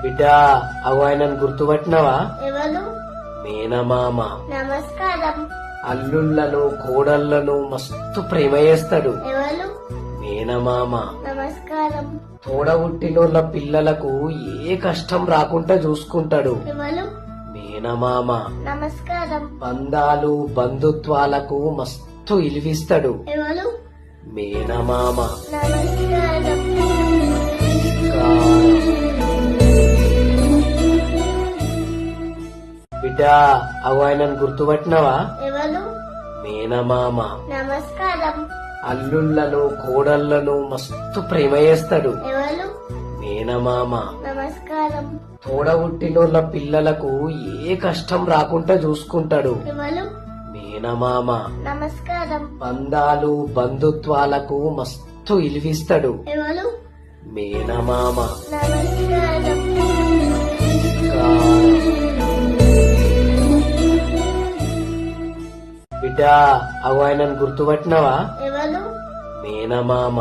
బిడ్డ అవు ఆయనను గుర్తుపట్టినవా? ఎవరు? మేనమామ. నమస్కారం. అల్లుళ్లను కోడళ్లను మస్తు ప్రేమ చేస్తాడు. ఎవరు? మేనమామ. నమస్కారం. తోడబుట్టినోళ్ళ పిల్లలకు ఏ కష్టం రాకుండా చూసుకుంటాడు. ఎవరు? మేనమామ. నమస్కారం. బంధాలు బంధుత్వాలకు మస్తు ఇలివిస్తాడు. ఎవరు? మేనమామ. నమస్కారం. బిడ్డ అవు ఆయనను గుర్తుపట్టినవా? ఎవరు? మేనమామ. నమస్కారం. అల్లుళ్లను కోడళ్లను మస్తు ప్రేమ చేస్తాడు. ఎవరు? మేనమామ. నమస్కారం. తోడబుట్టినోళ్ళ పిల్లలకు ఏ కష్టం రాకుండా చూసుకుంటాడు. ఎవరు? మేనమామ. నమస్కారం. బంధాలు బంధుత్వాలకు మస్తు ఇలివిస్తాడు. ఎవరు? మేనమామ. నమస్కారం. బిడ్డ అవు ఆయనను గుర్తుపట్టినవా? ఎవరు? మేనమామ.